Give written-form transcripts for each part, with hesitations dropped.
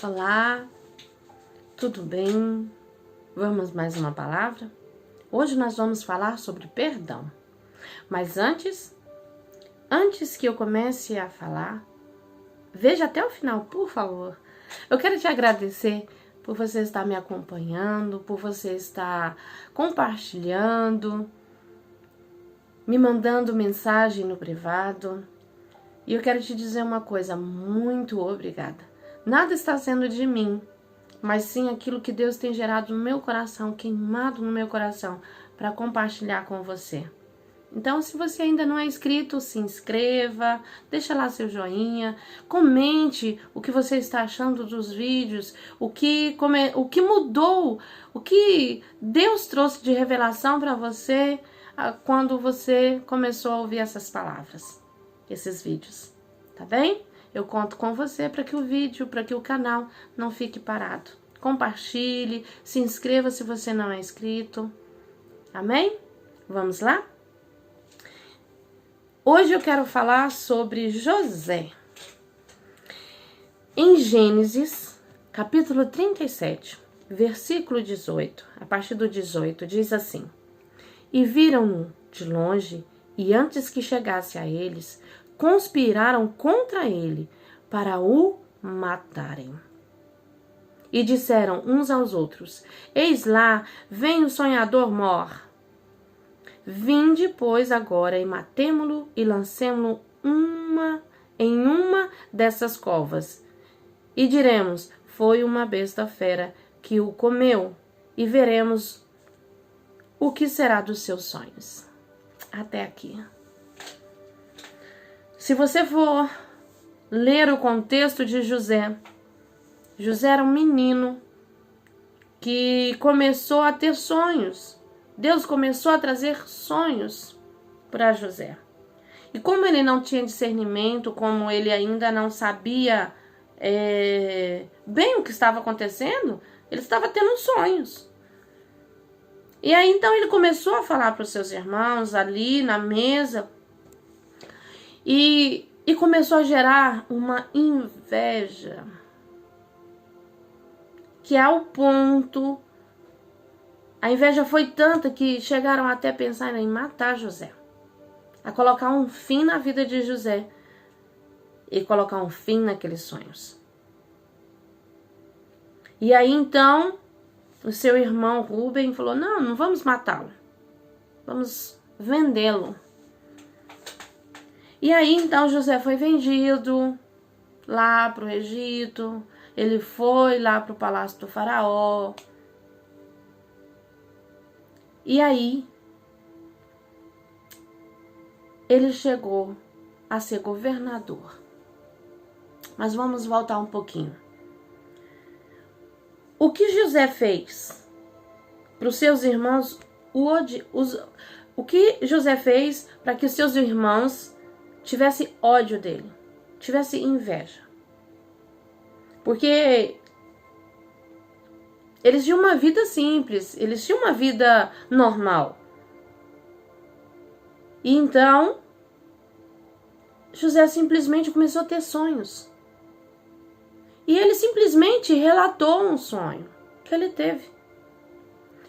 Olá, tudo bem? Vamos mais uma palavra? Hoje nós vamos falar sobre perdão. Mas antes que eu comece a falar, veja até o final, por favor. Eu quero te agradecer por você estar me acompanhando, por você estar compartilhando, me mandando mensagem no privado. E eu quero te dizer uma coisa, muito obrigada. Nada está sendo de mim, mas sim aquilo que Deus tem gerado no meu coração, queimado no meu coração, para compartilhar com você. Então, se você ainda não é inscrito, se inscreva, deixa lá seu joinha, comente o que você está achando dos vídeos, o que mudou, o que Deus trouxe de revelação para você quando você começou a ouvir essas palavras, esses vídeos, tá bem? Eu conto com você para que o vídeo, para que o canal não fique parado. Compartilhe, se inscreva se você não é inscrito. Amém? Vamos lá? Hoje eu quero falar sobre José. Em Gênesis, capítulo 37, versículo 18, a partir do 18, diz assim: E viram-no de longe, e antes que chegasse a eles, conspiraram contra ele para o matarem. E disseram uns aos outros: Eis lá, vem o sonhador mor. Vinde, pois, agora e matemo-lo e lancemo-lo em uma dessas covas. E diremos: Foi uma besta fera que o comeu, e veremos o que será dos seus sonhos. Até aqui. Se você for ler o contexto de José, José era um menino que começou a ter sonhos. Deus começou a trazer sonhos para José. E como ele não tinha discernimento, como ele ainda não sabia bem o que estava acontecendo, ele estava tendo sonhos. E aí então ele começou a falar para os seus irmãos ali na mesa, e começou a gerar uma inveja, que ao ponto, a inveja foi tanta que chegaram até a pensar em matar José, a colocar um fim na vida de José e colocar um fim naqueles sonhos. E aí então o seu irmão Rúben falou: não vamos matá-lo, vamos vendê-lo. E aí então José foi vendido lá para o Egito, ele foi lá para o palácio do faraó. E aí ele chegou a ser governador. Mas vamos voltar um pouquinho. O que José fez para os seus irmãos? O que José fez para que os seus irmãos tivessem ódio dele, tivessem inveja? Porque eles tinham uma vida simples, eles tinham uma vida normal. E então José simplesmente começou a ter sonhos. E ele simplesmente relatou um sonho que ele teve.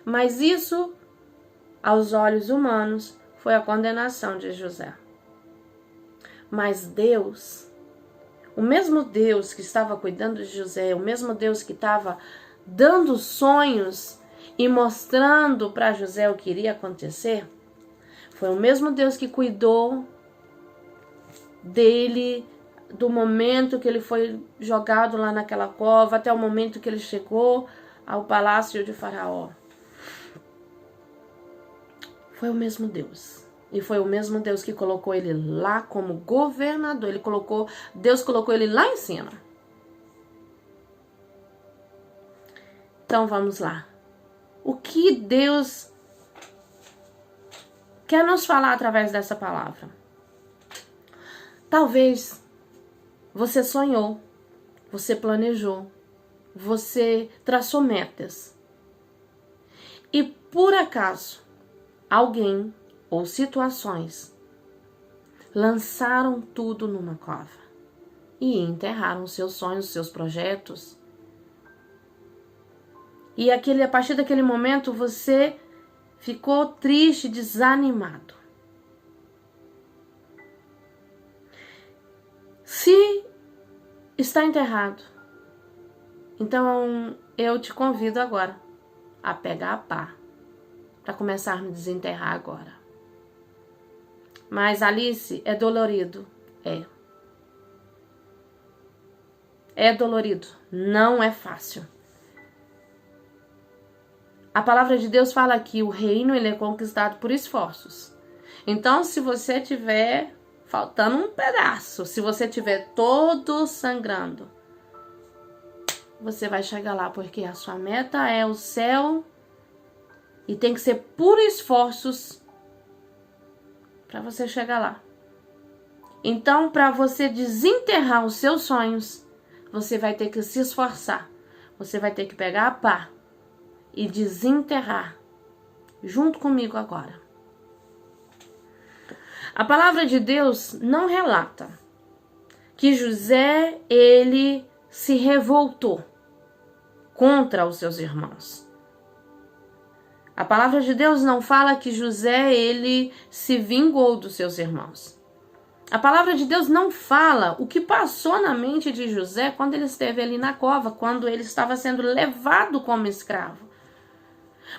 Mas isso, aos olhos humanos, foi a condenação de José. Mas Deus, o mesmo Deus que estava cuidando de José, o mesmo Deus que estava dando sonhos e mostrando para José o que iria acontecer, foi o mesmo Deus que cuidou dele do momento que ele foi jogado lá naquela cova até o momento que ele chegou ao palácio de Faraó. Foi o mesmo Deus. E foi o mesmo Deus que colocou ele lá como governador. Deus colocou ele lá em cima. Então vamos lá. O que Deus quer nos falar através dessa palavra? Talvez você sonhou, você planejou, você traçou metas. E por acaso, alguém ou situações lançaram tudo numa cova e enterraram seus sonhos, seus projetos, E a partir daquele momento você ficou triste, desanimado. Se está enterrado, então eu te convido agora a pegar a pá para começar a me desenterrar agora. Mas, Alice, é dolorido? É dolorido, não é fácil. A palavra de Deus fala que o reino ele é conquistado por esforços. Então, se você tiver faltando um pedaço, se você tiver todo sangrando, você vai chegar lá, porque a sua meta é o céu e tem que ser por esforços para você chegar lá. Então, para você desenterrar os seus sonhos, você vai ter que se esforçar. Você vai ter que pegar a pá e desenterrar junto comigo agora. A palavra de Deus não relata que José ele se revoltou contra os seus irmãos. A palavra de Deus não fala que José ele se vingou dos seus irmãos. A palavra de Deus não fala o que passou na mente de José quando ele esteve ali na cova, quando ele estava sendo levado como escravo.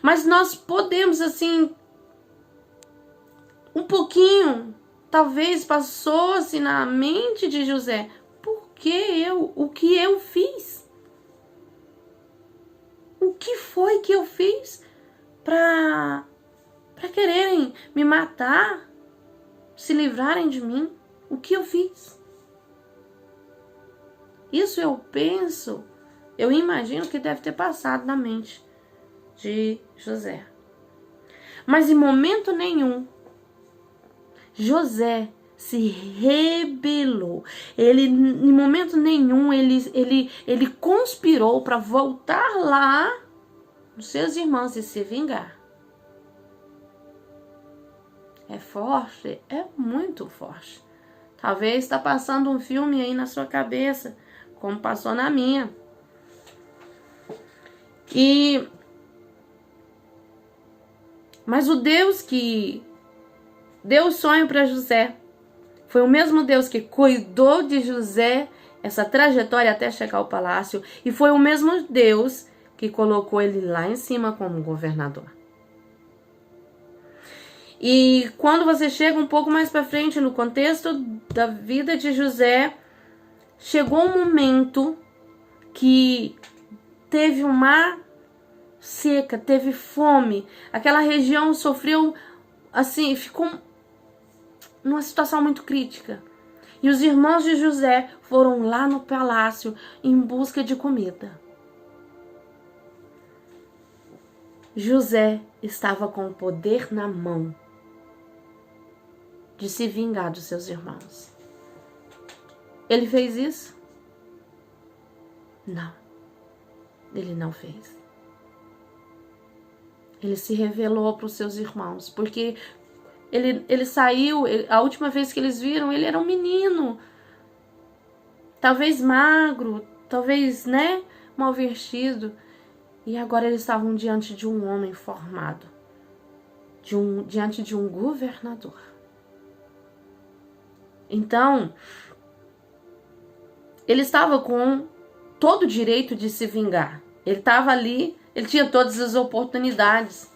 Mas nós podemos, assim, um pouquinho, talvez passou-se na mente de José, por que eu? O que eu fiz? O que foi que eu fiz para quererem me matar, se livrarem de mim? O que eu fiz? Isso eu penso, eu imagino que deve ter passado na mente de José. Mas em momento nenhum, José se rebelou. Ele, em momento nenhum, ele conspirou para voltar lá os seus irmãos e se vingar. É forte? É muito forte. Talvez está passando um filme aí na sua cabeça, como passou na minha. Mas o Deus que deu o sonho para José foi o mesmo Deus que cuidou de José essa trajetória até chegar ao palácio, e foi o mesmo Deus que colocou ele lá em cima como governador. E quando você chega um pouco mais para frente no contexto da vida de José, chegou um momento que teve uma seca, teve fome. Aquela região sofreu, assim, ficou numa situação muito crítica. E os irmãos de José foram lá no palácio em busca de comida. José estava com o poder na mão de se vingar dos seus irmãos. Ele fez isso? Não. Ele não fez. Ele se revelou para os seus irmãos, porque ele saiu, a última vez que eles viram, ele era um menino, talvez magro, talvez, mal vestido, e agora eles estavam diante de um homem formado, diante de um governador. Então, ele estava com todo o direito de se vingar. Ele estava ali, ele tinha todas as oportunidades.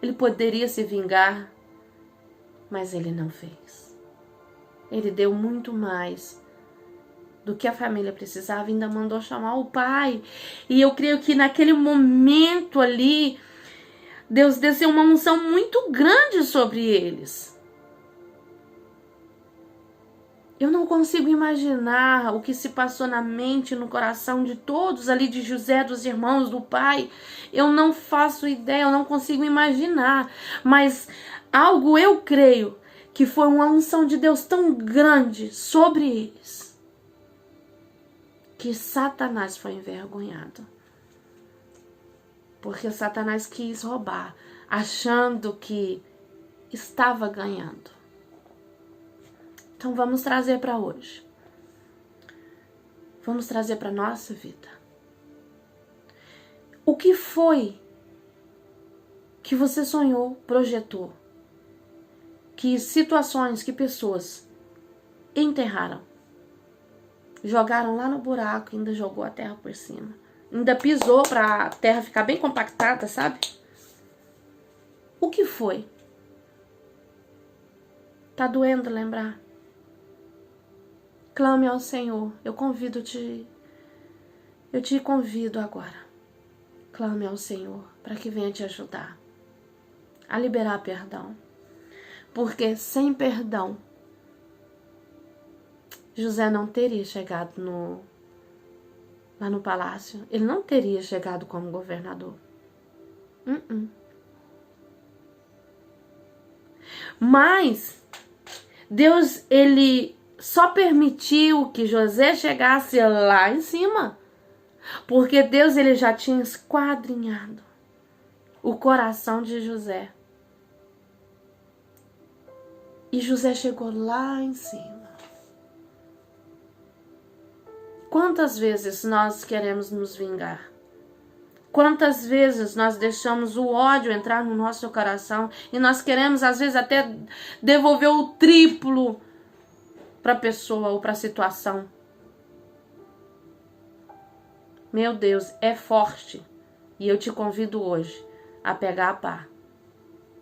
Ele poderia se vingar, mas ele não fez. Ele deu muito mais do que a família precisava, ainda mandou chamar o pai. E eu creio que naquele momento ali, Deus desceu uma unção muito grande sobre eles. Eu não consigo imaginar o que se passou na mente, no coração de todos ali, de José, dos irmãos, do pai. Eu não faço ideia, eu não consigo imaginar. Mas algo eu creio que foi uma unção de Deus tão grande sobre eles, que Satanás foi envergonhado. Porque Satanás quis roubar, achando que estava ganhando. Então vamos trazer para hoje. Vamos trazer para a nossa vida. O que foi que você sonhou, projetou? Que situações, que pessoas enterraram? Jogaram lá no buraco, ainda jogou a terra por cima. Ainda pisou para a terra ficar bem compactada, sabe? O que foi? Tá doendo lembrar? Clame ao Senhor. Eu te convido agora. Clame ao Senhor para que venha te ajudar a liberar perdão. Porque sem perdão, José não teria chegado lá no palácio. Ele não teria chegado como governador. Mas Deus, ele só permitiu que José chegasse lá em cima, porque Deus, ele já tinha esquadrinhado o coração de José. E José chegou lá em cima. Quantas vezes nós queremos nos vingar? Quantas vezes nós deixamos o ódio entrar no nosso coração e nós queremos, às vezes, até devolver o triplo para a pessoa ou para a situação. Meu Deus, é forte. E eu te convido hoje a pegar a pá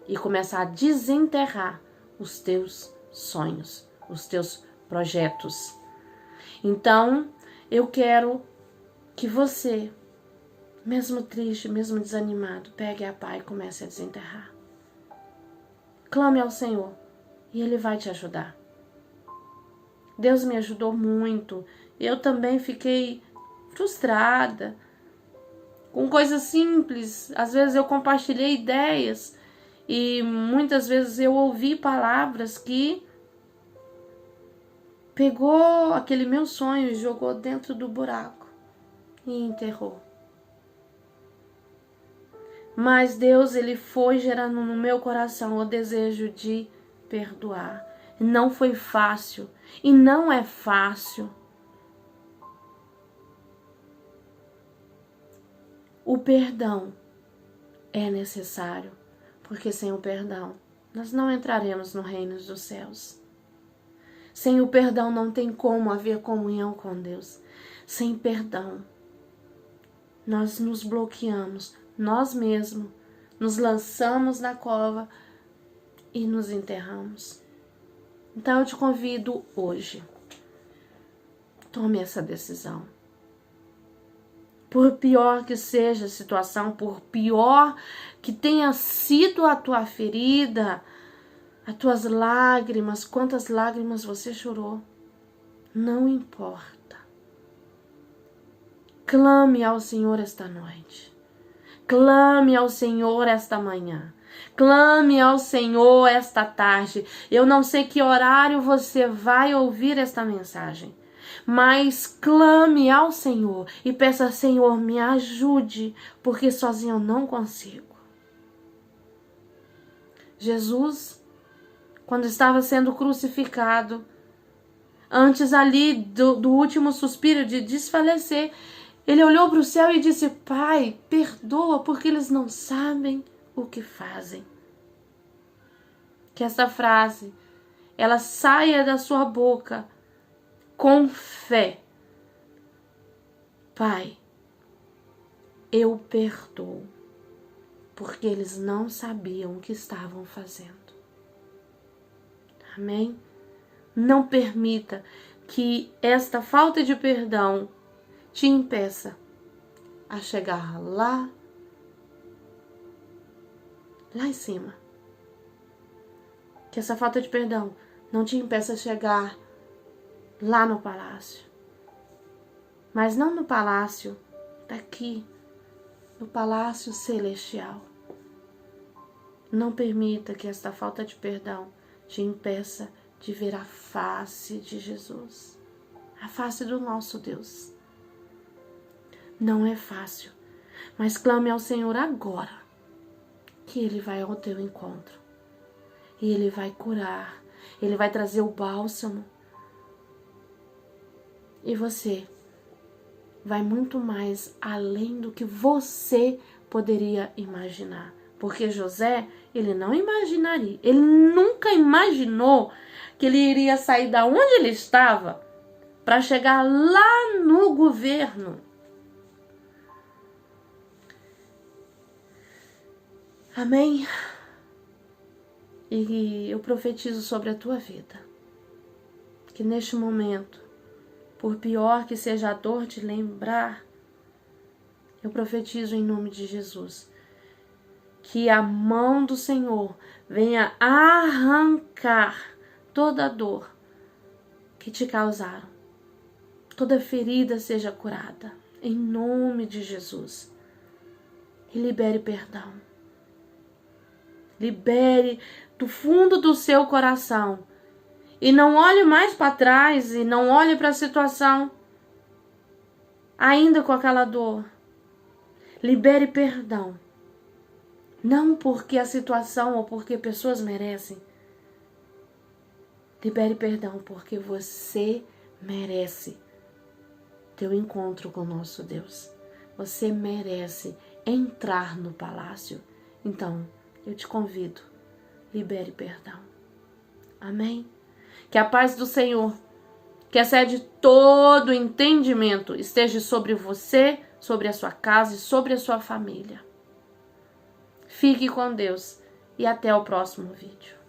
e começar a desenterrar os teus sonhos, os teus projetos. Então, eu quero que você, mesmo triste, mesmo desanimado, pegue a pá e comece a desenterrar. Clame ao Senhor e Ele vai te ajudar. Deus me ajudou muito. Eu também fiquei frustrada com coisas simples. Às vezes eu compartilhei ideias e muitas vezes eu ouvi palavras que pegou aquele meu sonho e jogou dentro do buraco e enterrou. Mas Deus, ele foi gerando no meu coração o desejo de perdoar. Não foi fácil e não é fácil. O perdão é necessário, porque sem o perdão nós não entraremos no reino dos céus. Sem o perdão não tem como haver comunhão com Deus. Sem perdão nós nos bloqueamos, nós mesmos nos lançamos na cova e nos enterramos. Então eu te convido hoje, tome essa decisão. Por pior que seja a situação, por pior que tenha sido a tua ferida, as tuas lágrimas, quantas lágrimas você chorou, não importa. Clame ao Senhor esta noite. Clame ao Senhor esta manhã. Clame ao Senhor esta tarde. Eu não sei que horário você vai ouvir esta mensagem, mas clame ao Senhor e peça: Senhor, me ajude, porque sozinho eu não consigo. Jesus, quando estava sendo crucificado, antes ali do último suspiro de desfalecer, ele olhou para o céu e disse: Pai, perdoa, porque eles não sabem o que fazem. Que esta frase, ela saia da sua boca com fé. Pai, eu perdoo, porque eles não sabiam o que estavam fazendo. Amém? Não permita que esta falta de perdão te impeça a chegar lá em cima. Que essa falta de perdão não te impeça a chegar lá no palácio. Mas não no palácio daqui, no palácio celestial. Não permita que esta falta de perdão te impeça de ver a face de Jesus, a face do nosso Deus. Não é fácil, mas clame ao Senhor agora, que Ele vai ao teu encontro. E Ele vai curar, Ele vai trazer o bálsamo. E você vai muito mais além do que você poderia imaginar. Porque José, ele não imaginaria, ele nunca imaginou que ele iria sair da onde ele estava para chegar lá no governo. Amém? E eu profetizo sobre a tua vida, que neste momento, por pior que seja a dor de lembrar, eu profetizo em nome de Jesus, que a mão do Senhor venha arrancar toda a dor que te causaram. Toda ferida seja curada, em nome de Jesus. E libere perdão. Libere do fundo do seu coração. E não olhe mais para trás e não olhe para a situação ainda com aquela dor. Libere perdão. Não porque a situação ou porque pessoas merecem. Libere perdão porque você merece teu encontro com o nosso Deus. Você merece entrar no palácio. Então, eu te convido, libere perdão. Amém? Que a paz do Senhor, que excede todo entendimento, esteja sobre você, sobre a sua casa e sobre a sua família. Fique com Deus e até o próximo vídeo.